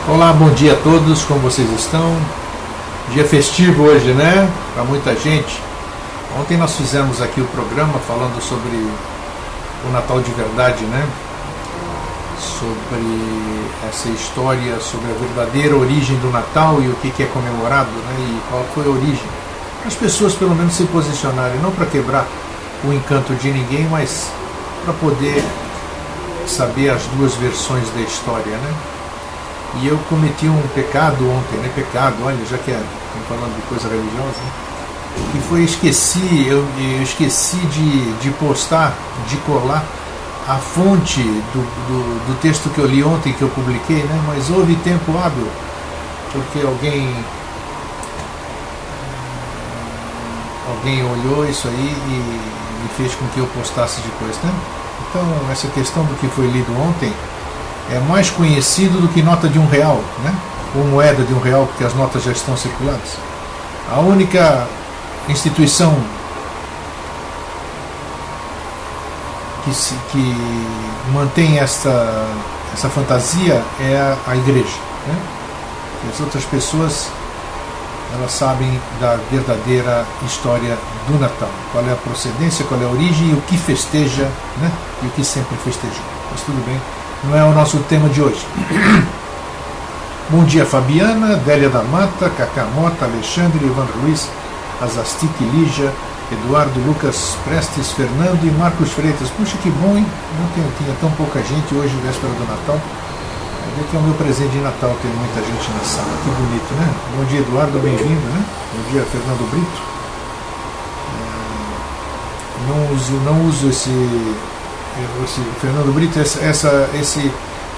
Olá, bom dia a todos, como vocês estão? Dia festivo hoje, né? Para muita gente. Ontem nós fizemos aqui o programa falando sobre o Natal de verdade, né? Sobre essa história, sobre a verdadeira origem do Natal e o que é comemorado, né? E qual foi a origem. As pessoas pelo menos se posicionarem, não para quebrar o encanto de ninguém, mas para poder saber as duas versões da história, né? E eu cometi um pecado ontem, né? Pecado, olha, já que estamos falando de coisa religiosa, né? Que foi eu esqueci de postar, de colar a fonte do texto que eu li ontem, que eu publiquei, né? Mas houve tempo hábil, porque alguém olhou isso aí e me fez com que eu postasse depois, né? Então, essa questão do que foi lido ontem é mais conhecido do que nota de R$1, né? Ou moeda de R$1, porque as notas já estão circuladas. A única instituição que mantém essa fantasia é a igreja, né? E as outras pessoas, elas sabem da verdadeira história do Natal, qual é a procedência, qual é a origem e o que festeja, né? E o que sempre festejou. Mas tudo bem, não é o nosso tema de hoje. Bom dia, Fabiana, Délia da Mata, Cacá Mota, Alexandre, Evandro Luiz, Azastic, Lígia, Eduardo, Lucas Prestes, Fernando e Marcos Freitas. Puxa, que bom, hein? Não tinha tão pouca gente hoje, véspera do Natal. Que é o meu presente de Natal, tem muita gente na sala. Que bonito, né? Bom dia, Eduardo, bem-vindo, né? Bom dia, Fernando Brito. Não uso esse Fernando Brito, esse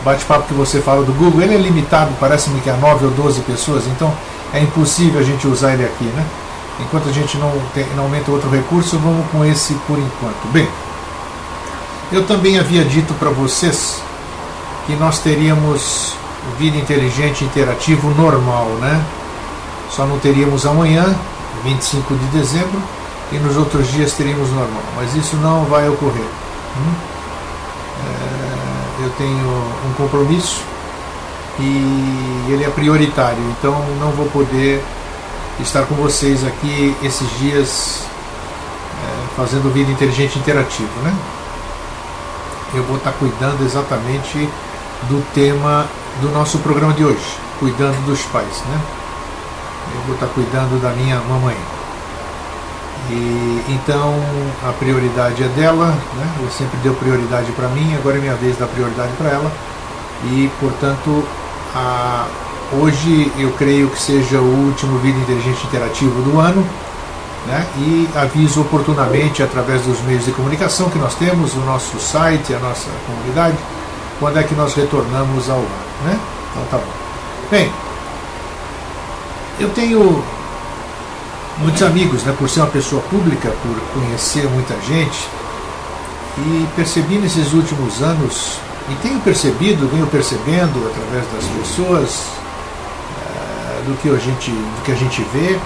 bate-papo que você fala do Google, ele é limitado, parece-me que a 9 ou 12 pessoas, então é impossível a gente usar ele aqui, né? Enquanto a gente não aumenta outro recurso, vamos com esse por enquanto. Bem, eu também havia dito para vocês que nós teríamos vida inteligente interativo normal, né? Só não teríamos amanhã, 25 de dezembro, e nos outros dias teríamos normal, mas isso não vai ocorrer. Eu tenho um compromisso e ele é prioritário, então não vou poder estar com vocês aqui esses dias fazendo vida inteligente interativo, né? Eu vou estar cuidando exatamente do tema do nosso programa de hoje, cuidando dos pais, né? Eu vou estar cuidando da minha mamãe. E então a prioridade é dela, né? Eu sempre deu prioridade para mim, agora é minha vez de dar prioridade para ela. E portanto, hoje eu creio que seja o último Vida Inteligente Interativo do ano, né? E aviso oportunamente através dos meios de comunicação que nós temos, o nosso site, a nossa comunidade, quando é que nós retornamos ao ar, né? Então tá bom. Bem, eu tenho muitos amigos, né, por ser uma pessoa pública, por conhecer muita gente, e percebi nesses últimos anos, e venho percebendo através das pessoas, do que a gente vê,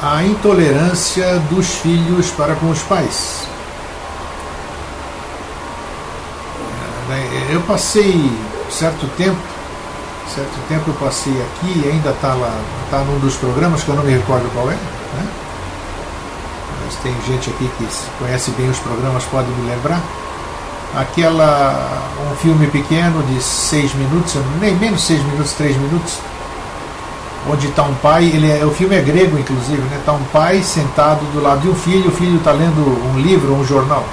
a intolerância dos filhos para com os pais. Eu passei certo tempo eu passei aqui, e ainda está num dos programas que eu não me recordo qual é, né? Mas tem gente aqui que conhece bem os programas, pode me lembrar. Um filme pequeno de 6 minutos, nem menos 6 minutos, 3 minutos, onde está um pai, o filme é grego inclusive, né? Está um pai sentado do lado de um filho, o filho está lendo um livro, um jornal.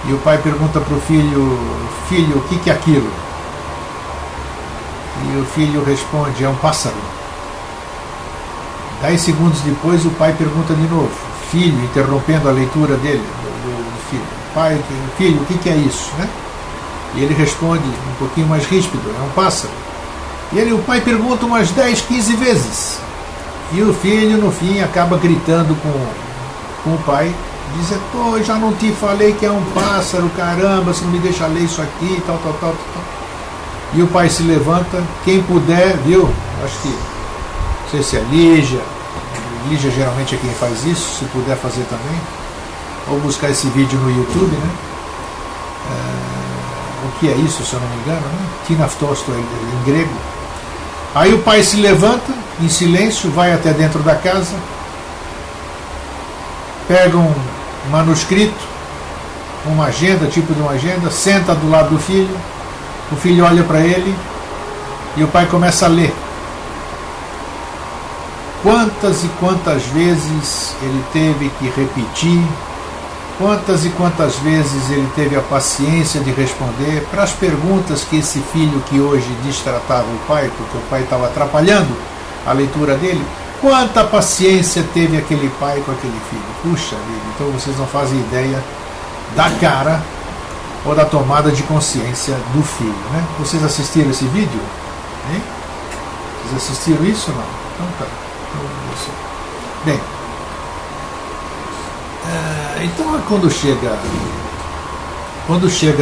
E o pai pergunta para o filho, o que é aquilo? E o filho responde, é um pássaro. 10 segundos depois o pai pergunta de novo, filho, interrompendo a leitura dele, do filho. Pai, filho, o que é isso, né? E ele responde um pouquinho mais ríspido, é um pássaro. E o pai pergunta umas 10, 15 vezes. E o filho, no fim, acaba gritando com o pai, dizendo, pô, já não te falei que é um pássaro, caramba, você não me deixa ler isso aqui, tal. E o pai se levanta, quem puder, viu? Acho que, não sei se é Lígia geralmente é quem faz isso, se puder fazer também, ou buscar esse vídeo no YouTube, né? o que é isso, se eu não me engano, né? Tinaftosto em grego. Aí o pai se levanta em silêncio, vai até dentro da casa, pega um manuscrito, uma agenda, tipo de uma agenda, senta do lado do filho, o filho olha para ele e o pai começa a ler. Quantas e quantas vezes ele teve que repetir, quantas e quantas vezes ele teve a paciência de responder para as perguntas que esse filho, que hoje destratava o pai, porque o pai estava atrapalhando a leitura dele, quanta paciência teve aquele pai com aquele filho. Puxa vida, então vocês não fazem ideia da cara ou da tomada de consciência do filho, né? Vocês assistiram esse vídeo? Hein? Vocês assistiram isso ou não? Então tá. Bem, então quando chega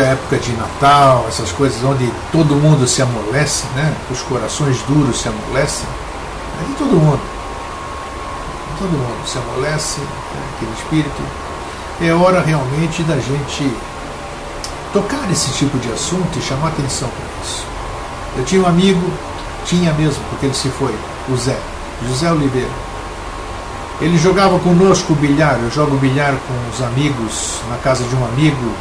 a época de Natal, essas coisas onde todo mundo se amolece, né? Os corações duros se amolecem, aí todo mundo se amolece, né? Aquele espírito. É hora realmente da gente tocar nesse tipo de assunto e chamar atenção para isso. Eu tinha um amigo, tinha mesmo, porque ele se foi, o José Oliveira. Ele jogava conosco bilhar, eu jogo bilhar com os amigos, na casa de um amigo,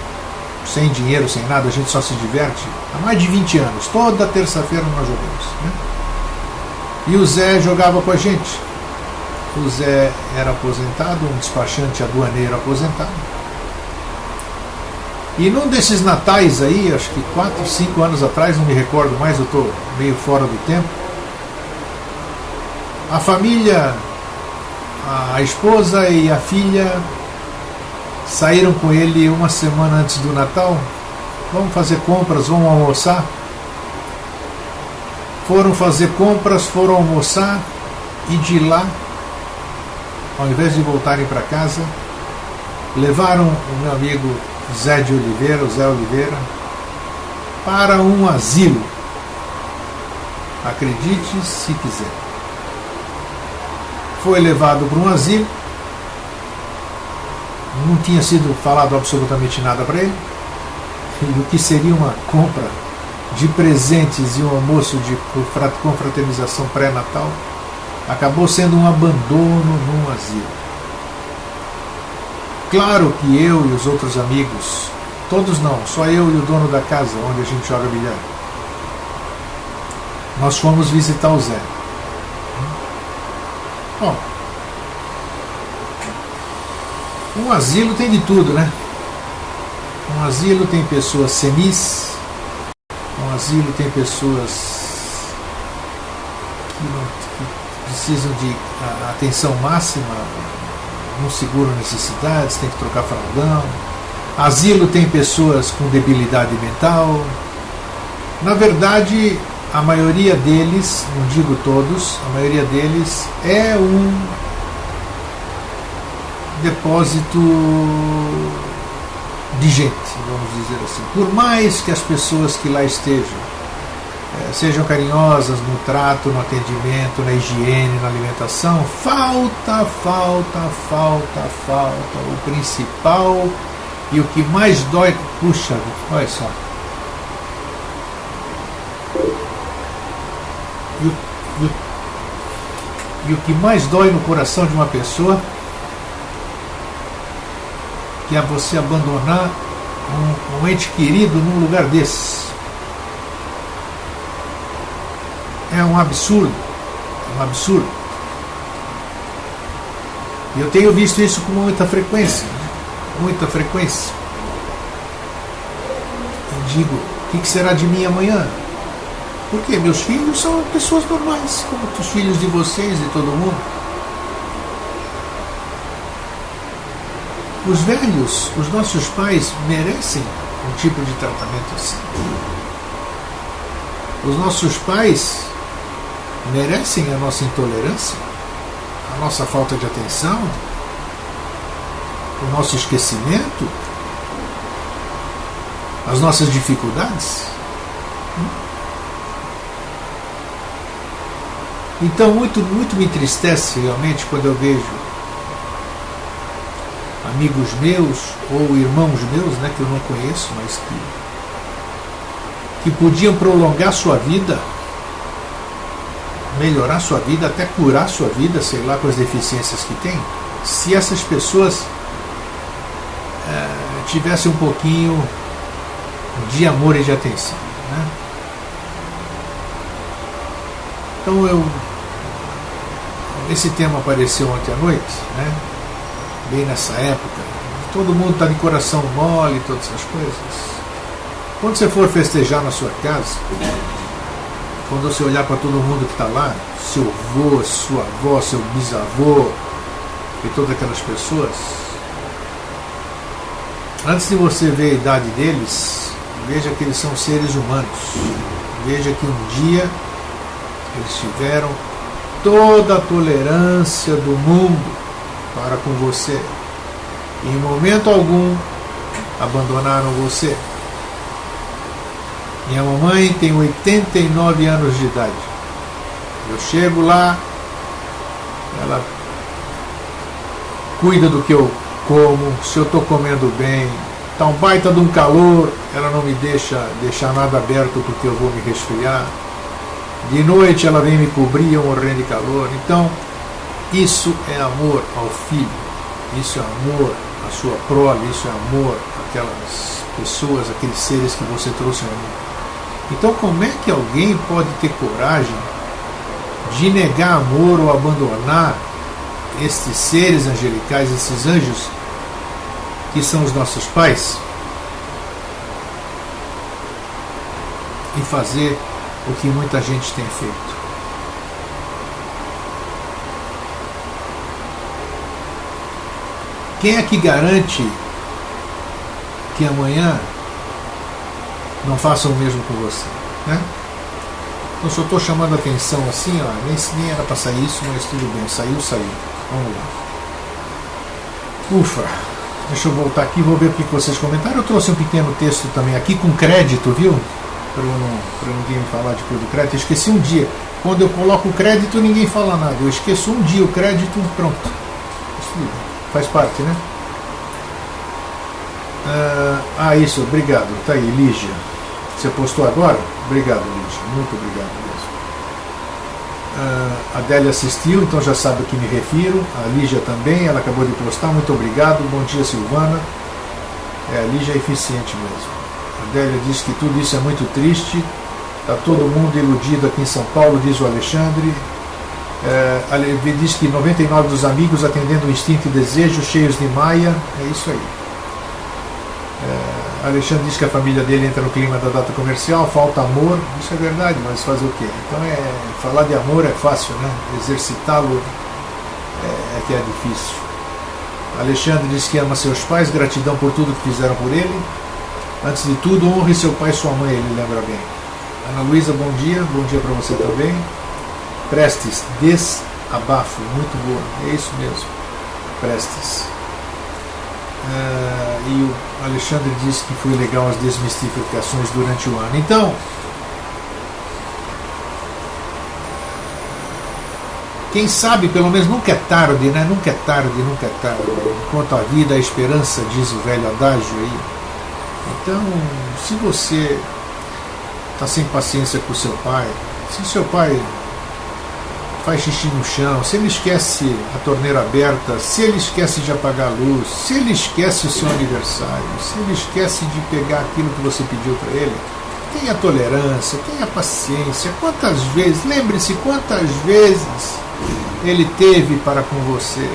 sem dinheiro, sem nada, a gente só se diverte, há mais de 20 anos, toda terça-feira nós jogamos, né? E o Zé jogava com a gente. O Zé era aposentado, um despachante aduaneiro aposentado. E num desses natais aí, acho que 4, 5 anos atrás, não me recordo mais, eu estou meio fora do tempo, a família, a esposa e a filha saíram com ele uma semana antes do Natal. Vamos fazer compras, vamos almoçar. Foram fazer compras, foram almoçar e de lá, ao invés de voltarem para casa, levaram o meu amigo Zé Oliveira, para um asilo. Acredite se quiser. Foi levado para um asilo, não tinha sido falado absolutamente nada para ele, e o que seria uma compra de presentes e um almoço de confraternização pré-natal acabou sendo um abandono num asilo. Claro que eu e os outros amigos, todos não, só eu e o dono da casa onde a gente joga bilhar, nós fomos visitar o Zé. Bom, um asilo tem de tudo, né? Um asilo tem pessoas senis, um asilo tem pessoas que precisam de atenção máxima, não seguram necessidades, tem que trocar fraldão. Asilo tem pessoas com debilidade mental. Na verdade, a maioria deles, não digo todos, a maioria deles é um depósito de gente, vamos dizer assim. Por mais que as pessoas que lá estejam sejam carinhosas no trato, no atendimento, na higiene, na alimentação, falta o principal e o que mais dói. Puxa, olha só. E o que mais dói no coração de uma pessoa, que é você abandonar um ente querido num lugar desses. É um absurdo. É um absurdo. E eu tenho visto isso com muita frequência. Muita frequência. Eu digo, o que será de mim amanhã? Porque meus filhos são pessoas normais, como os filhos de vocês e todo mundo. Os velhos, os nossos pais, merecem um tipo de tratamento assim. Os nossos pais merecem a nossa intolerância, a nossa falta de atenção, o nosso esquecimento, as nossas dificuldades. Então muito me entristece realmente quando eu vejo amigos meus ou irmãos meus, né, que eu não conheço, mas que podiam prolongar sua vida, melhorar sua vida, até curar sua vida, sei lá, com as deficiências que tem, se essas pessoas tivessem um pouquinho de amor e de atenção, né? Então esse tema apareceu ontem à noite, né? Bem nessa época, todo mundo está de coração mole, todas essas coisas. Quando você for festejar na sua casa, quando você olhar para todo mundo que está lá, seu avô, sua avó, seu bisavô e todas aquelas pessoas, antes de você ver a idade deles, veja que eles são seres humanos. Veja que um dia eles tiveram toda a tolerância do mundo para com você. E em momento algum abandonaram você. Minha mamãe tem 89 anos de idade. Eu chego lá, ela cuida do que eu como, se eu estou comendo bem, está um baita de um calor, ela não me deixar nada aberto porque eu vou me resfriar. De noite ela vem me cobrir, eu morrendo de calor. Então, isso é amor ao filho, isso é amor à sua prole, isso é amor àquelas pessoas, aqueles seres que você trouxe ao mundo. Então, como é que alguém pode ter coragem de negar amor ou abandonar estes seres angelicais, esses anjos que são os nossos pais, e fazer o que muita gente tem feito? Quem é que garante que amanhã não façam o mesmo com você, né? Eu só estou chamando a atenção assim, ó, nem era para sair isso, mas tudo bem, saiu. Vamos lá. Ufa, deixa eu voltar aqui, vou ver o que vocês comentaram. Eu trouxe um pequeno texto também aqui com crédito, viu? Para ninguém me falar de coisa do crédito. Eu esqueci um dia. Quando eu coloco o crédito, ninguém fala nada. Eu esqueço um dia o crédito, pronto. Faz parte, né? Isso, obrigado. Tá aí, Lígia. Você postou agora? Obrigado, Lígia. Muito obrigado mesmo. A Adélia assistiu, então já sabe a que me refiro. A Lígia também, ela acabou de postar. Muito obrigado. Bom dia, Silvana. A Lígia é eficiente mesmo. A Adélia diz que tudo isso é muito triste. Está todo mundo iludido aqui em São Paulo, diz o Alexandre. Diz que 99 dos amigos atendendo o instinto e desejo, cheios de maia. É isso aí. Alexandre diz que a família dele entra no clima da data comercial, falta amor. Isso é verdade, mas fazer o quê? Então falar de amor é fácil, né? Exercitá-lo é que é difícil. Alexandre diz que ama seus pais, gratidão por tudo que fizeram por ele. Antes de tudo, honre seu pai e sua mãe, ele lembra bem. Ana Luísa, bom dia para você também. Prestes, desabafo, muito boa, é isso mesmo, Prestes. E o Alexandre disse que foi legal as desmistificações durante o ano. Então, quem sabe, pelo menos nunca é tarde, né? Nunca é tarde. Enquanto a vida, a esperança, diz o velho adágio aí. Então, se você está sem paciência com o seu pai, se o seu pai faz xixi no chão, se ele esquece a torneira aberta, se ele esquece de apagar a luz, se ele esquece o seu aniversário, se ele esquece de pegar aquilo que você pediu para ele, tenha tolerância, tenha paciência. Quantas vezes, lembre-se quantas vezes ele teve para com você.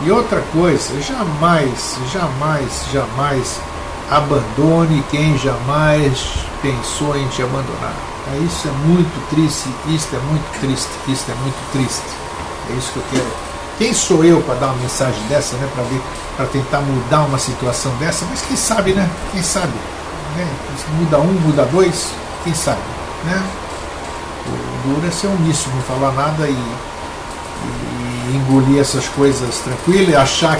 E outra coisa, jamais abandone quem jamais pensou em te abandonar. Isso é muito triste, isto é muito triste. É isso que eu quero. Quem sou eu para dar uma mensagem dessa, né? Para tentar mudar uma situação dessa? Mas quem sabe, né? Quem sabe? Né? Muda um, muda dois, quem sabe, né? O duro é ser omisso, não falar nada e engolir essas coisas tranquilo e achar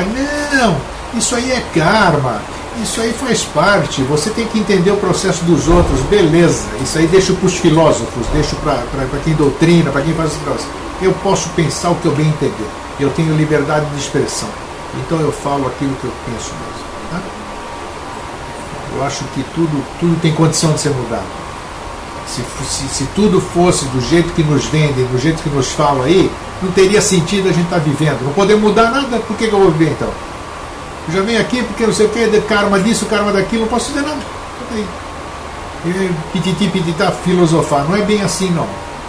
não, isso aí é karma. Isso aí faz parte, você tem que entender o processo dos outros, beleza, isso aí deixo para os filósofos, deixo para quem doutrina, para quem faz esse processo. Eu posso pensar o que eu bem entender, eu tenho liberdade de expressão, então eu falo aquilo que eu penso mesmo. Tá? Eu acho que tudo tem condição de ser mudado. Se tudo fosse do jeito que nos vendem, do jeito que nos falam aí, não teria sentido a gente estar vivendo. Não poder mudar nada, por que eu vou viver então? Eu já venho aqui porque não sei o que, de karma disso, karma daquilo, não posso fazer nada. Pititi, pitita, filosofar. Não é bem assim, não.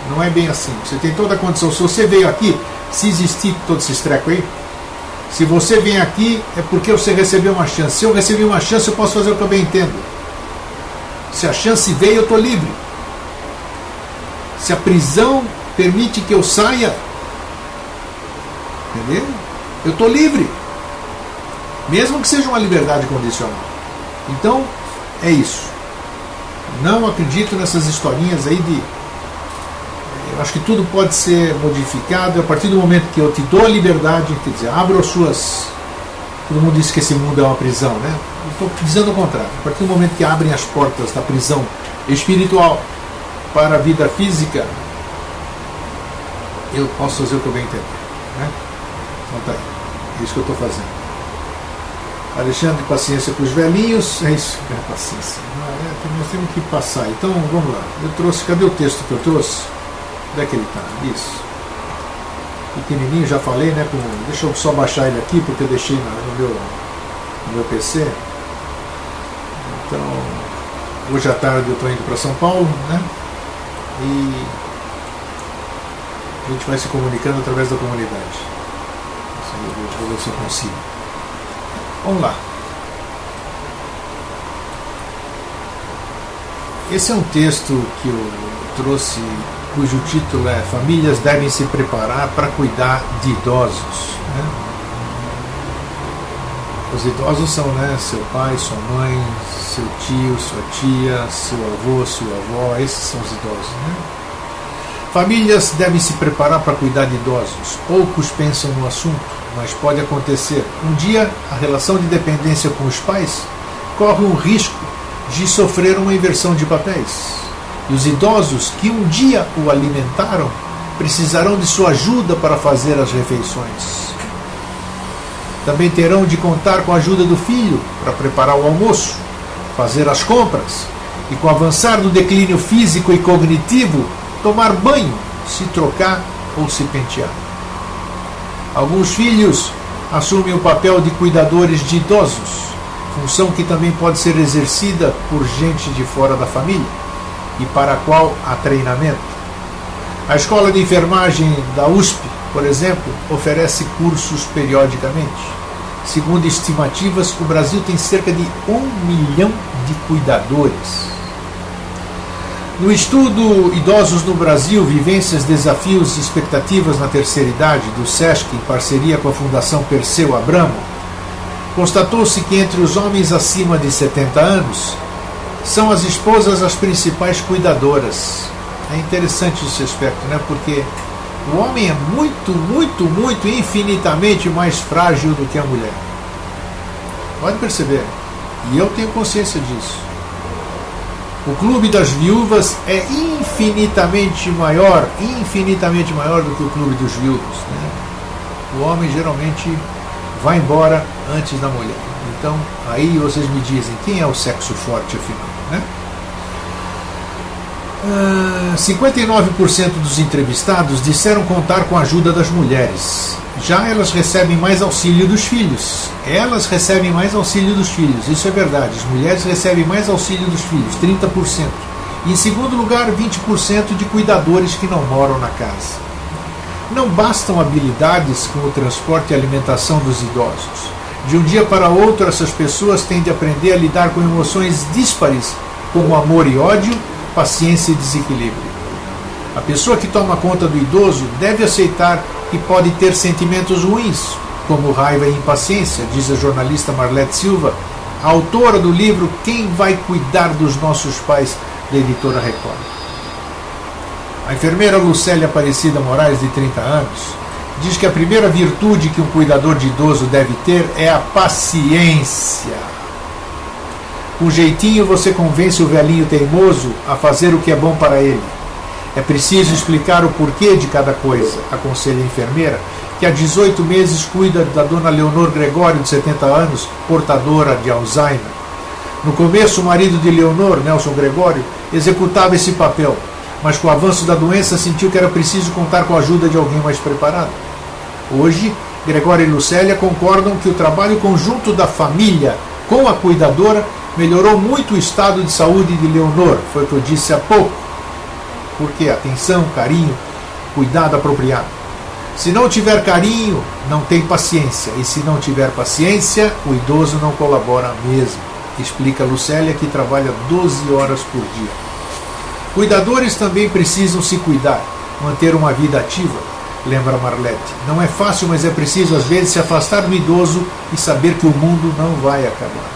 Não é bem assim. Você tem toda a condição. Se você veio aqui, se existir todo esse estreco aí, se você vem aqui, é porque você recebeu uma chance. Se eu recebi uma chance, eu posso fazer o que eu bem entendo. Se a chance veio, eu estou livre. Se a prisão permite que eu saia, entendeu? Eu estou livre. Mesmo que seja uma liberdade condicional. Então, é isso. Não acredito nessas historinhas aí de... Eu acho que tudo pode ser modificado a partir do momento que eu te dou a liberdade, quer dizer, abro as suas... Todo mundo diz que esse mundo é uma prisão, né? Eu estou dizendo o contrário. A partir do momento que abrem as portas da prisão espiritual para a vida física, eu posso fazer o que eu bem entender, né? Então tá aí. É isso que eu estou fazendo. Alexandre, paciência para os velhinhos. É isso, é paciência. Nós temos que passar. Então, vamos lá. Eu trouxe, cadê o texto que eu trouxe? Onde é que ele está? Isso. Pequenininho, já falei, né? Deixa eu só baixar ele aqui, porque eu deixei no meu PC. Então, hoje à tarde eu estou indo para São Paulo, né? E a gente vai se comunicando através da comunidade. Vou ver se eu consigo. Vamos lá. Esse é um texto que eu trouxe, cujo título é Famílias devem se preparar para cuidar de idosos. Né? Os idosos são, né, seu pai, sua mãe, seu tio, sua tia, seu avô, sua avó, esses são os idosos. Né? Famílias devem se preparar para cuidar de idosos. Poucos pensam no assunto, mas pode acontecer. Um dia, a relação de dependência com os pais corre o risco de sofrer uma inversão de papéis. E os idosos que um dia o alimentaram precisarão de sua ajuda para fazer as refeições. Também terão de contar com a ajuda do filho para preparar o almoço, fazer as compras e, com o avançar do declínio físico e cognitivo, tomar banho, se trocar ou se pentear. Alguns filhos assumem o papel de cuidadores de idosos, função que também pode ser exercida por gente de fora da família e para a qual há treinamento. A Escola de Enfermagem da USP, por exemplo, oferece cursos periodicamente. Segundo estimativas, o Brasil tem cerca de 1 milhão de cuidadores. No estudo Idosos no Brasil, Vivências, Desafios e Expectativas na Terceira Idade, do SESC, em parceria com a Fundação Perseu Abramo, constatou-se que entre os homens acima de 70 anos, são as esposas as principais cuidadoras. É interessante esse aspecto, né? Porque o homem é muito, infinitamente mais frágil do que a mulher. Pode perceber. E eu tenho consciência disso. O clube das viúvas é infinitamente maior do que o clube dos viúvos. Né? O homem geralmente vai embora antes da mulher. Então, aí vocês me dizem, quem é o sexo forte afinal? Né? 59% dos entrevistados disseram contar com a ajuda das mulheres. Já elas recebem mais auxílio dos filhos. Elas recebem mais auxílio dos filhos, isso é verdade. As mulheres recebem mais auxílio dos filhos, 30%. E em segundo lugar, 20% de cuidadores que não moram na casa. Não bastam habilidades com o transporte e alimentação dos idosos. De um dia para outro, essas pessoas têm de aprender a lidar com emoções díspares, como amor e ódio, paciência e desequilíbrio. A pessoa que toma conta do idoso deve aceitar que pode ter sentimentos ruins, como raiva e impaciência, diz a jornalista Marlete Silva, a autora do livro Quem Vai Cuidar dos Nossos Pais, da editora Record. A enfermeira Lucélia Aparecida Moraes, de 30 anos, diz que a primeira virtude que um cuidador de idoso deve ter é a paciência. Com jeitinho você convence o velhinho teimoso a fazer o que é bom para ele. É preciso explicar o porquê de cada coisa, aconselha a enfermeira, que há 18 meses cuida da dona Leonor Gregório, de 70 anos, portadora de Alzheimer. No começo, o marido de Leonor, Nelson Gregório, executava esse papel, mas com o avanço da doença sentiu que era preciso contar com a ajuda de alguém mais preparado. Hoje, Gregório e Lucélia concordam que o trabalho conjunto da família com a cuidadora melhorou muito o estado de saúde de Leonor, foi o que eu disse há pouco. Porque atenção, carinho, cuidado apropriado. Se não tiver carinho, não tem paciência, e se não tiver paciência, o idoso não colabora mesmo, explica Lucélia, que trabalha 12 horas por dia. Cuidadores também precisam se cuidar, manter uma vida ativa, lembra Marlete. Não é fácil, mas é preciso às vezes se afastar do idoso e saber que o mundo não vai acabar.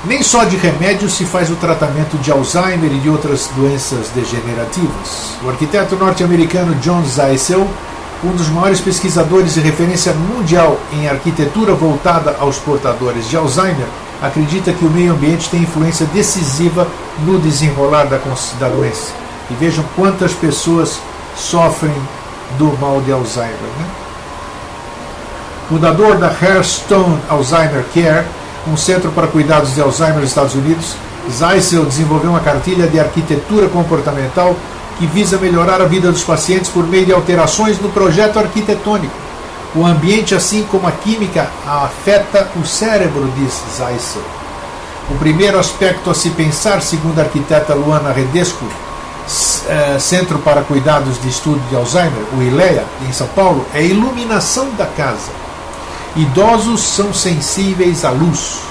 Nem só de remédio se faz o tratamento de Alzheimer e de outras doenças degenerativas. O arquiteto norte-americano John Zeisel, um dos maiores pesquisadores de referência mundial em arquitetura voltada aos portadores de Alzheimer, acredita que o meio ambiente tem influência decisiva no desenrolar da doença. E vejam quantas pessoas sofrem do mal de Alzheimer. Né? Fundador da Hairstone Alzheimer Care, um centro para cuidados de Alzheimer nos Estados Unidos, Zeisel desenvolveu uma cartilha de arquitetura comportamental que visa melhorar a vida dos pacientes por meio de alterações no projeto arquitetônico. O ambiente, assim como a química, afeta o cérebro, diz Zeisel. O primeiro aspecto a se pensar, segundo a arquiteta Luana Redesco, Centro para Cuidados de Estudo de Alzheimer, o ILEA, em São Paulo, é a iluminação da casa. Idosos são sensíveis à luz,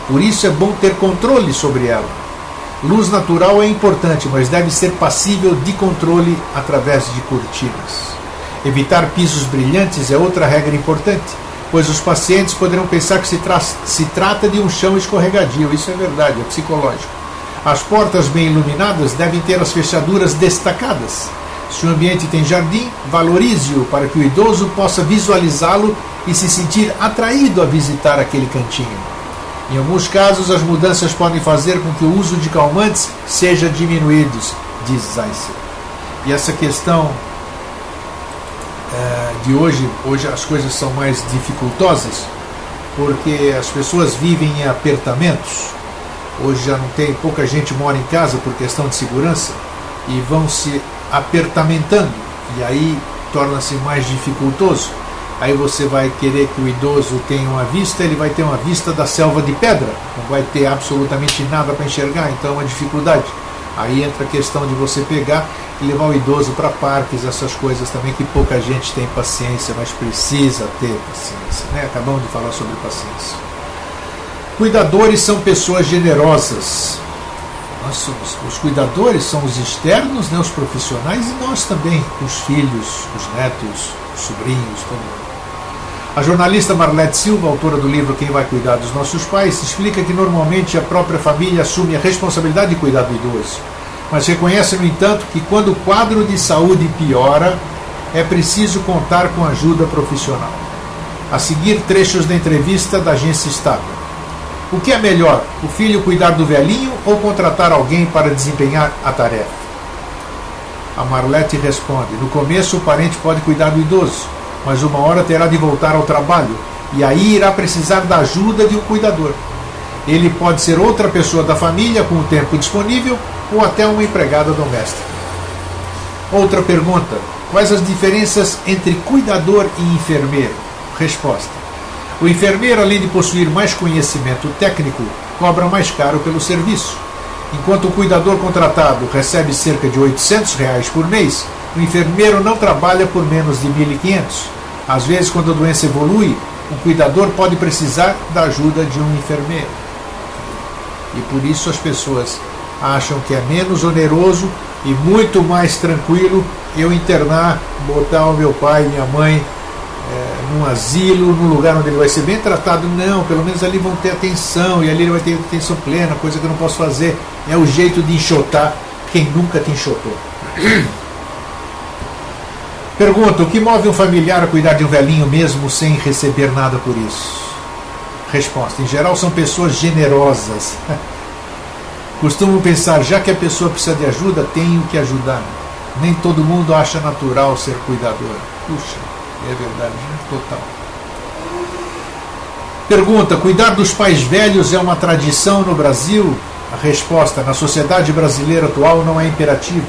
por isso é bom ter controle sobre ela. Luz natural é importante, mas deve ser passível de controle através de cortinas. Evitar pisos brilhantes é outra regra importante, pois os pacientes poderão pensar que se trata de um chão escorregadio. Isso é verdade, é psicológico. As portas bem iluminadas devem ter as fechaduras destacadas. Se o ambiente tem jardim, valorize-o para que o idoso possa visualizá-lo e se sentir atraído a visitar aquele cantinho. Em alguns casos, as mudanças podem fazer com que o uso de calmantes seja diminuído, diz Zeisel. E essa questão de hoje as coisas são mais dificultosas, porque as pessoas vivem em apartamentos. Hoje já não tem, pouca gente mora em casa por questão de segurança e vão se apertamentando, e aí torna-se mais dificultoso. Aí você vai querer que o idoso tenha uma vista, ele vai ter uma vista da selva de pedra, não vai ter absolutamente nada para enxergar, então é uma dificuldade. Aí entra a questão de você pegar e levar o idoso para parques, essas coisas também que pouca gente tem paciência, mas precisa ter paciência, né? Acabamos de falar sobre paciência. Cuidadores são pessoas generosas. Os cuidadores são os externos, né, os profissionais, e nós também, os filhos, os netos, os sobrinhos, todo mundo. A jornalista Marlete Silva, autora do livro Quem Vai Cuidar dos Nossos Pais, explica que normalmente a própria família assume a responsabilidade de cuidar do idoso, mas reconhece, no entanto, que quando o quadro de saúde piora, é preciso contar com ajuda profissional. A seguir, trechos da entrevista da agência Estado. O que é melhor, o filho cuidar do velhinho ou contratar alguém para desempenhar a tarefa? A Marlete responde: no começo o parente pode cuidar do idoso, mas uma hora terá de voltar ao trabalho e aí irá precisar da ajuda de um cuidador. Ele pode ser outra pessoa da família com o tempo disponível ou até uma empregada doméstica. Outra pergunta: quais as diferenças entre cuidador e enfermeiro? Resposta: o enfermeiro, além de possuir mais conhecimento técnico, cobra mais caro pelo serviço. Enquanto o cuidador contratado recebe cerca de R$ 800 por mês, o enfermeiro não trabalha por menos de R$ 1.500. Às vezes, quando a doença evolui, o cuidador pode precisar da ajuda de um enfermeiro. E por isso as pessoas acham que é menos oneroso e muito mais tranquilo eu internar, botar o meu pai e minha mãe num asilo, num lugar onde ele vai ser bem tratado. Não, pelo menos ali vão ter atenção, e ali ele vai ter atenção plena, coisa que eu não posso fazer. É o jeito de enxotar quem nunca te enxotou. Pergunta: o que move um familiar a cuidar de um velhinho mesmo sem receber nada por isso? Resposta: em geral são pessoas generosas. Costumam pensar, já que a pessoa precisa de ajuda, tenho que ajudar. Nem todo mundo acha natural ser cuidador. Puxa, é verdade, né? Total. Pergunta: cuidar dos pais velhos é uma tradição no Brasil? A resposta: na sociedade brasileira atual não é imperativo.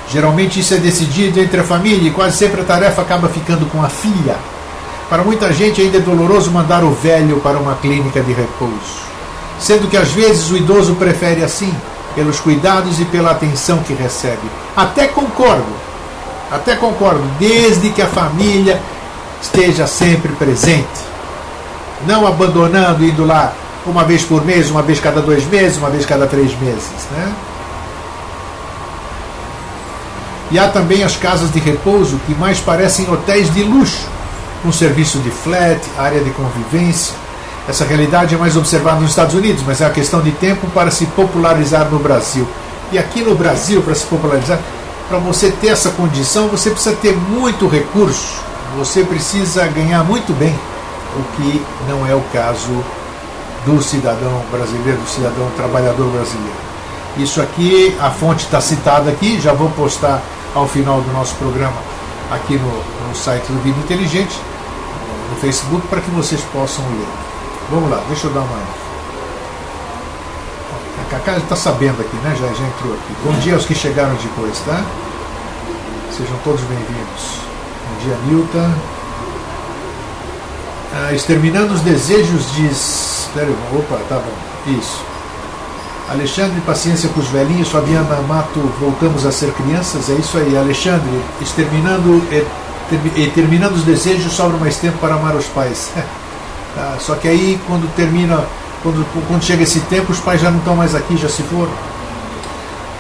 Geralmente isso é decidido entre a família e quase sempre a tarefa acaba ficando com a filha. Para muita gente ainda é doloroso mandar o velho para uma clínica de repouso, sendo que às vezes o idoso prefere assim, pelos cuidados e pela atenção que recebe. Até concordo, desde que a família esteja sempre presente, não abandonando, indo lá uma vez por mês, uma vez cada 2 meses, uma vez cada 3 meses, né? E há também as casas de repouso que mais parecem hotéis de luxo, com serviço de flat, área de convivência. Essa realidade é mais observada nos Estados Unidos, mas é uma questão de tempo para se popularizar no Brasil. E aqui no Brasil, para se popularizar, para você ter essa condição, você precisa ter muito recurso, você precisa ganhar muito bem, o que não é o caso do cidadão brasileiro, do cidadão trabalhador brasileiro. Isso aqui, a fonte está citada aqui, já vou postar ao final do nosso programa aqui no site do Vida Inteligente, no Facebook, para que vocês possam ler. Vamos lá, deixa eu dar uma... A Cacá já está sabendo aqui, né? Já entrou aqui. Bom dia aos que chegaram depois, tá? Sejam todos bem-vindos. Bom dia, Nilton. Exterminando os desejos diz... Opa, tá bom. Isso. Alexandre, paciência com os velhinhos. Fabiana Mato, voltamos a ser crianças. É isso aí, Alexandre. Terminando os desejos, sobra mais tempo para amar os pais. Só que aí, quando chega esse tempo, os pais já não estão mais aqui, já se foram.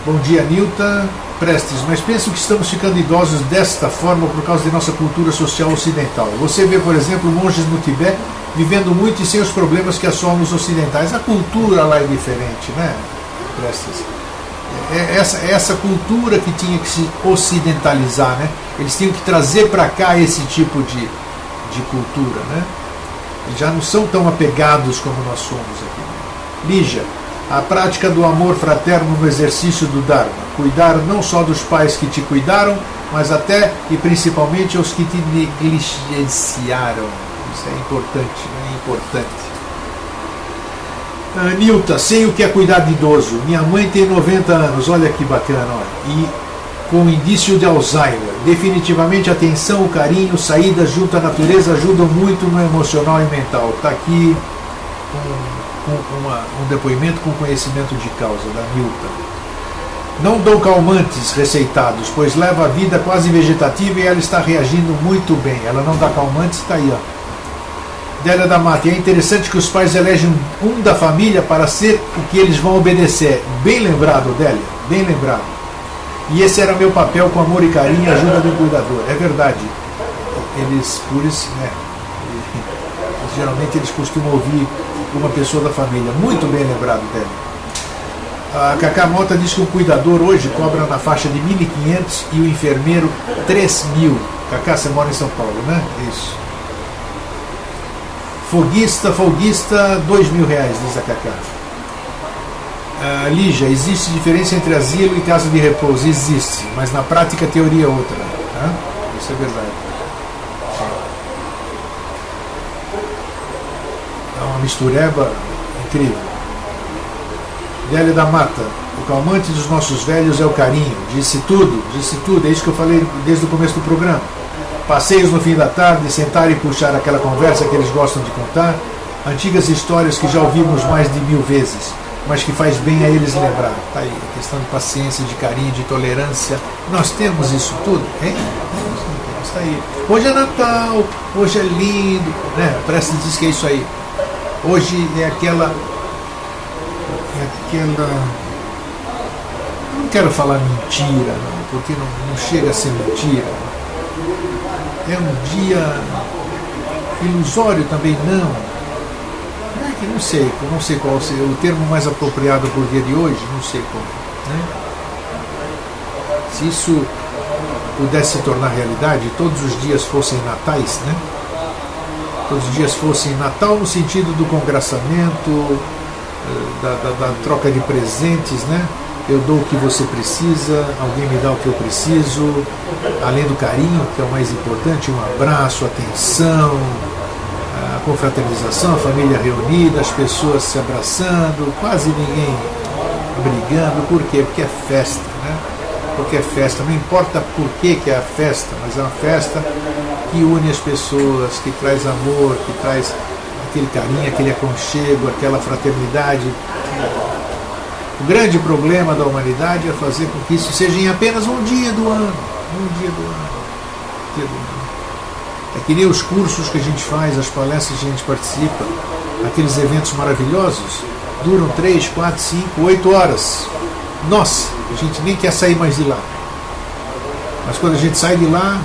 Bom dia, Nilton. Prestes, mas penso que estamos ficando idosos desta forma por causa de nossa cultura social ocidental. Você vê, por exemplo, monges no Tibete vivendo muito e sem os problemas que assolam os ocidentais. A cultura lá é diferente, né, Prestes? Essa cultura que tinha que se ocidentalizar, né? Eles tinham que trazer para cá esse tipo de cultura, né? Eles já não são tão apegados como nós somos aqui. Lígia, a prática do amor fraterno no exercício do Dharma. Cuidar não só dos pais que te cuidaram, mas até e principalmente aos que te negligenciaram. Isso é importante, né? Importante. Nilton, sei o que é cuidar de idoso. Minha mãe tem 90 anos, olha que bacana, olha. E com indício de Alzheimer. Definitivamente a atenção, o carinho, saídas junto à natureza ajudam muito no emocional e mental. Está aqui um depoimento com conhecimento de causa, da Nilton. Não dou calmantes receitados, pois leva a vida quase vegetativa e ela está reagindo muito bem. Ela não dá calmantes, está aí, ó. Délia da Mata, é interessante que os pais elegem um da família para ser o que eles vão obedecer. Bem lembrado, Délia, bem lembrado. E esse era meu papel com amor e carinho e ajuda do cuidador. É verdade. Eles, por isso, né? Geralmente eles costumam ouvir uma pessoa da família. Muito bem lembrado, Délia. A Cacá Mota diz que o cuidador hoje cobra na faixa de 1.500 e o enfermeiro 3.000. Cacá, você mora em São Paulo, né? Isso. Folguista, R$2.000, diz a Cacá. Lígia, existe diferença entre asilo e casa de repouso? Existe, mas na prática a teoria é outra. Né? Isso é verdade. É uma mistureba incrível. Délia da Mata, o calmante dos nossos velhos é o carinho. Disse tudo, é isso que eu falei desde o começo do programa. Passeios no fim da tarde, sentar e puxar aquela conversa que eles gostam de contar, antigas histórias que já ouvimos mais de 1000 vezes, mas que faz bem a eles lembrar. Está aí, a questão de paciência, de carinho, de tolerância. Nós temos isso tudo, hein? Está aí. Hoje é Natal, hoje é lindo, né? Parece dizer que é isso aí. Hoje é aquela... Eu não quero falar mentira, não, porque não chega a ser mentira. É um dia ilusório também, não. É que não sei qual seria o termo mais apropriado para o dia de hoje, não sei como. Né? Se isso pudesse se tornar realidade, todos os dias fossem natais, né? Todos os dias fossem Natal no sentido do congraçamento, da troca de presentes, né? Eu dou o que você precisa, alguém me dá o que eu preciso, além do carinho, que é o mais importante, um abraço, atenção, confraternização, a família reunida, as pessoas se abraçando, quase ninguém brigando. Por quê? Porque é festa, né? Porque é festa, não importa por que é a festa, mas é uma festa que une as pessoas, que traz amor, que traz aquele carinho, aquele aconchego, aquela fraternidade. O grande problema da humanidade é fazer com que isso seja em apenas um dia do ano. Um dia do ano. É que nem os cursos que a gente faz, as palestras que a gente participa, aqueles eventos maravilhosos, duram 3, 4, 5, 8 horas. Nossa, a gente nem quer sair mais de lá. Mas quando a gente sai de lá,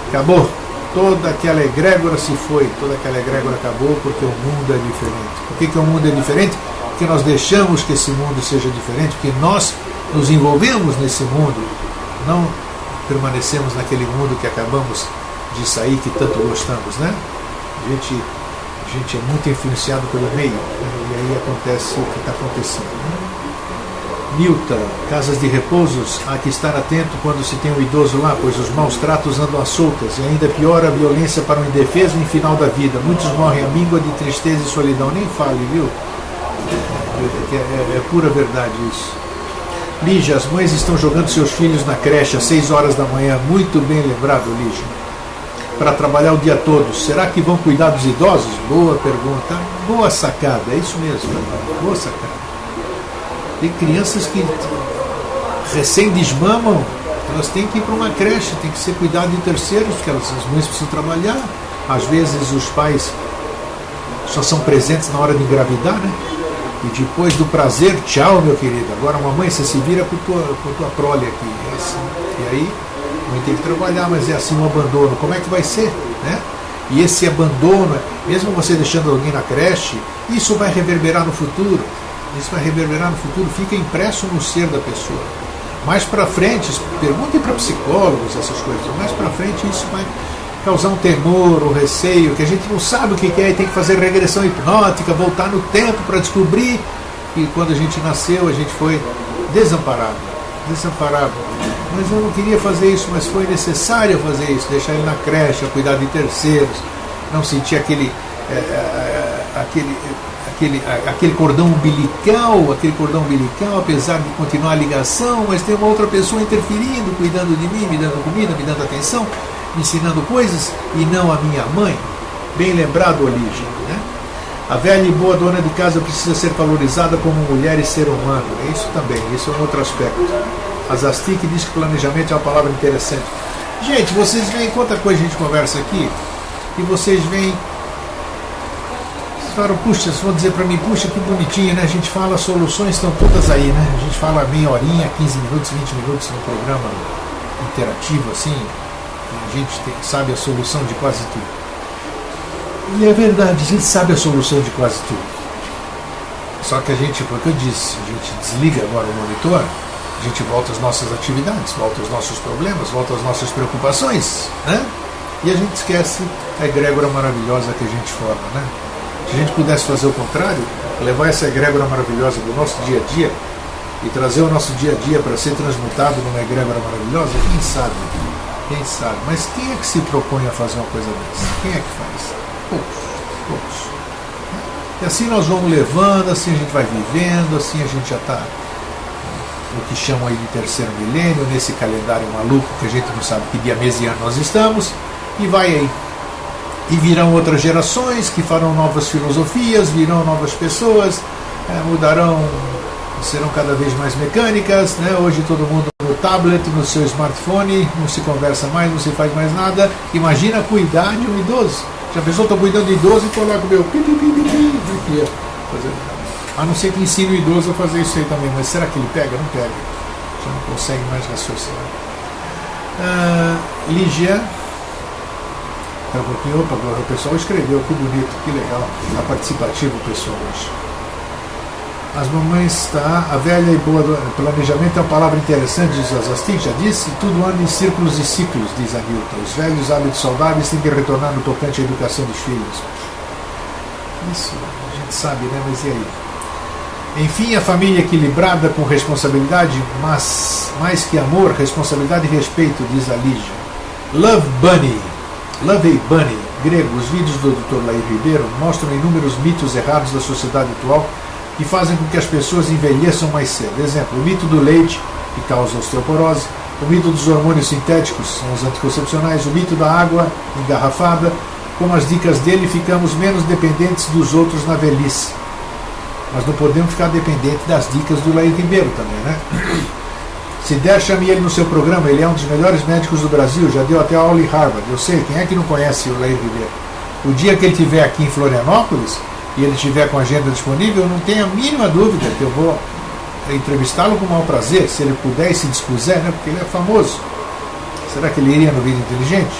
acabou. Toda aquela egrégora se foi, toda aquela egrégora acabou porque o mundo é diferente. Por que o mundo é diferente? Porque nós deixamos que esse mundo seja diferente, porque nós nos envolvemos nesse mundo, não permanecemos naquele mundo que acabamos de sair, que tanto gostamos, né? A gente é muito influenciado pelo meio, né? E aí acontece o que está acontecendo, né? Milta, casas de repousos, há que estar atento quando se tem um idoso lá, pois os maus tratos andam às soltas, e ainda pior a violência para o indefeso em final da vida. Muitos morrem à míngua de tristeza e solidão. Nem fale, viu? É pura verdade isso. Lígia, as mães estão jogando seus filhos na creche às 6 horas da manhã. Muito bem lembrado, Lígia. Para trabalhar o dia todo. Será que vão cuidar dos idosos? Boa pergunta. Boa sacada, é isso mesmo. Boa sacada. Tem crianças que recém desmamam, elas têm que ir para uma creche, tem que ser cuidado de terceiros, porque as mães precisam trabalhar. Às vezes os pais só são presentes na hora de engravidar, né? E depois do prazer, tchau, meu querido. Agora, mamãe, você se vira com tua prole aqui. É assim. E aí, a mãe tem que trabalhar, mas é assim um abandono. Como é que vai ser, né? E esse abandono, mesmo você deixando alguém na creche, isso vai reverberar no futuro. Isso vai reverberar no futuro, fica impresso no ser da pessoa. Mais para frente, perguntem para psicólogos essas coisas, mais para frente isso vai causar um temor, um receio, que a gente não sabe o que é e tem que fazer regressão hipnótica, voltar no tempo para descobrir que quando a gente nasceu a gente foi desamparado. Mas eu não queria fazer isso, mas foi necessário fazer isso, deixar ele na creche, cuidar de terceiros, não sentir aquele cordão umbilical, apesar de continuar a ligação, mas tem uma outra pessoa interferindo, cuidando de mim, me dando comida, me dando atenção, me ensinando coisas, e não a minha mãe. Bem lembrado, Olígia, né? A velha e boa dona de casa precisa ser valorizada como mulher e ser humano. É isso também, isso é um outro aspecto. A Zastic diz que planejamento é uma palavra interessante. Gente, vocês veem quanta coisa a gente conversa aqui, e vocês veem. Falaram, puxa, vão dizer para mim, puxa, que bonitinho, né? A gente fala, as soluções estão todas aí, né? A gente fala meia horinha, 15 minutos, 20 minutos no programa interativo, assim, a gente sabe a solução de quase tudo. E é verdade, a gente sabe a solução de quase tudo. Só que a gente, foi o que eu disse, a gente desliga agora o monitor, a gente volta às nossas atividades, volta aos nossos problemas, volta às nossas preocupações, né? E a gente esquece a egrégora maravilhosa que a gente forma, né? Se a gente pudesse fazer o contrário, levar essa egrégora maravilhosa do nosso dia a dia e trazer o nosso dia a dia para ser transmutado numa egrégora maravilhosa, quem sabe? Quem sabe? Mas quem é que se propõe a fazer uma coisa dessa? Quem é que faz? Poucos. E assim nós vamos levando, assim a gente vai vivendo, assim a gente já está no que chamam aí de terceiro milênio, nesse calendário maluco que a gente não sabe que dia, mês e ano nós estamos, e vai aí. E virão outras gerações que farão novas filosofias, virão novas pessoas, mudarão, serão cada vez mais mecânicas, né? Hoje todo mundo no tablet, no seu smartphone, não se conversa mais, não se faz mais nada. Imagina cuidar de um idoso. Já pensou, estou cuidando de idoso e estou lá com o meu a não ser que ensine o idoso a fazer isso aí também, mas será que ele pega? Não pega. Já não consegue mais raciocinar. Lígia. Opa, agora o pessoal escreveu, que bonito, que legal, está participativo o pessoal hoje. As mamães, tá, a velha e boa planejamento é uma palavra interessante, diz a Zastic, já disse, tudo anda em círculos e ciclos, diz a Newton. Os velhos hábitos saudáveis têm que retornar no tocante à educação dos filhos. Isso, a gente sabe, né, mas e aí? Enfim, a família equilibrada com responsabilidade, mas mais que amor, responsabilidade e respeito, diz a Lígia. Love Bunny. Love a Bunny, Grego, os vídeos do Dr. Lair Ribeiro mostram inúmeros mitos errados da sociedade atual que fazem com que as pessoas envelheçam mais cedo. Exemplo, o mito do leite, que causa osteoporose, o mito dos hormônios sintéticos, são os anticoncepcionais, o mito da água engarrafada. Com as dicas dele, ficamos menos dependentes dos outros na velhice. Mas não podemos ficar dependentes das dicas do Lair Ribeiro também, né? Se der, chame ele no seu programa, ele é um dos melhores médicos do Brasil, já deu até aula em Harvard. Eu sei, quem é que não conhece o Lair Ribeiro? O dia que ele estiver aqui em Florianópolis, e ele estiver com a agenda disponível, eu não tenho a mínima dúvida que eu vou entrevistá-lo com o maior prazer, se ele puder e se dispuser, né? Porque ele é famoso. Será que ele iria no Vida Inteligente?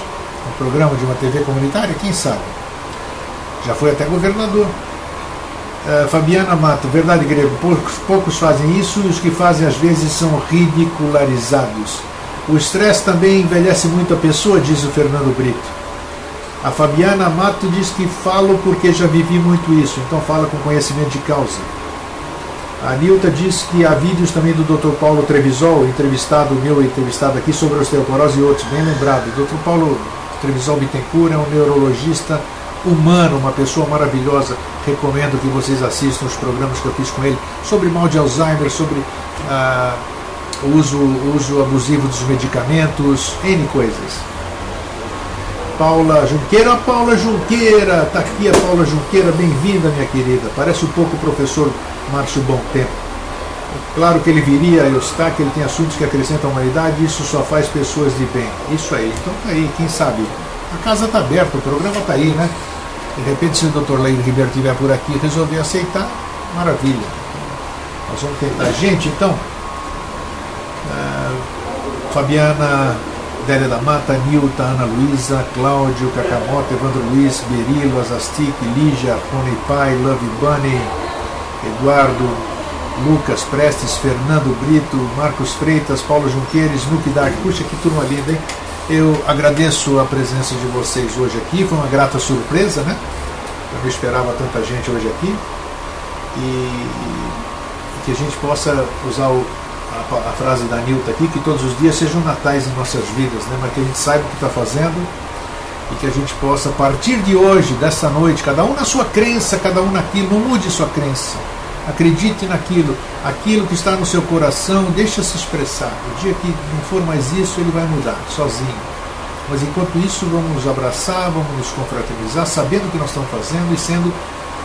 Um programa de uma TV comunitária? Quem sabe? Já foi até governador. Fabiana Mato, verdade, Grego, poucos fazem isso e os que fazem às vezes são ridicularizados. O estresse também envelhece muito a pessoa, diz o Fernando Brito. A Fabiana Mato diz que falo porque já vivi muito isso, então fala com conhecimento de causa. A Nilta diz que há vídeos também do Dr. Paulo Trevisol, meu entrevistado aqui, sobre osteoporose e outros, bem lembrado. O Dr. Paulo Trevisol Bittencourt é um neurologista humano, uma pessoa maravilhosa. Recomendo que vocês assistam os programas que eu fiz com ele sobre mal de Alzheimer, sobre o uso abusivo dos medicamentos, N coisas. Paula Junqueira, está aqui a Paula Junqueira, bem-vinda, minha querida. Parece um pouco o professor Márcio Bom Tempo. Claro que ele viria a Eustáquio, ele tem assuntos que acrescentam a humanidade, isso só faz pessoas de bem. Isso aí, então tá aí, quem sabe? A casa está aberta, o programa está aí, né? De repente, se o Dr. Lair Ribeiro estiver por aqui e resolver aceitar, maravilha. Nós vamos tentar. Gente, então, Fabiana, Délia da Mata, Nilta, Ana Luísa, Cláudio, Cacamoto, Evandro Luiz, Berilo, Azastic, Lígia, Pony Pai, Love Bunny, Eduardo, Lucas Prestes, Fernando Brito, Marcos Freitas, Paulo Junqueira, Snoop Dark. Puxa, que turma linda, hein? Eu agradeço a presença de vocês hoje aqui, foi uma grata surpresa, né? Eu não esperava tanta gente hoje aqui. E que a gente possa usar a frase da Nilta aqui, que todos os dias sejam natais em nossas vidas, né? Mas que a gente saiba o que está fazendo e que a gente possa, a partir de hoje, dessa noite, cada um na sua crença, cada um naquilo, não mude sua crença. Acredite naquilo, aquilo que está no seu coração, deixa se expressar. O dia que não for mais isso, ele vai mudar, sozinho. Mas enquanto isso, vamos nos abraçar, vamos nos confraternizar, sabendo o que nós estamos fazendo e sendo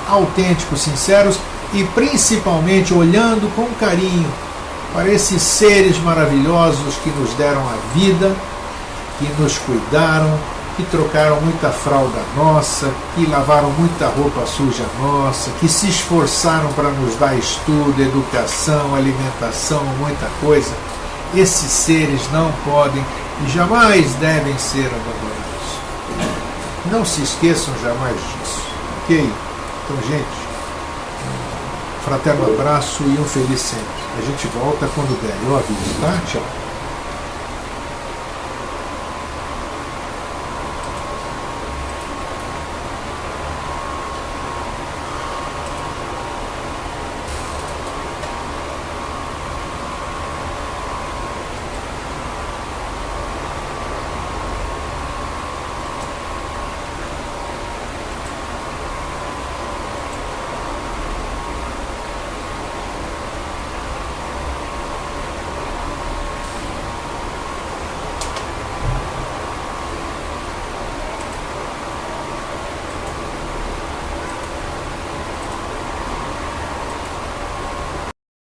autênticos, sinceros e principalmente olhando com carinho para esses seres maravilhosos que nos deram a vida, que nos cuidaram, que trocaram muita fralda nossa, que lavaram muita roupa suja nossa, que se esforçaram para nos dar estudo, educação, alimentação, muita coisa. Esses seres não podem e jamais devem ser abandonados. Não se esqueçam jamais disso. Ok? Então, gente, um fraterno abraço e um feliz sempre. A gente volta quando der. Eu aviso, tá? Tchau.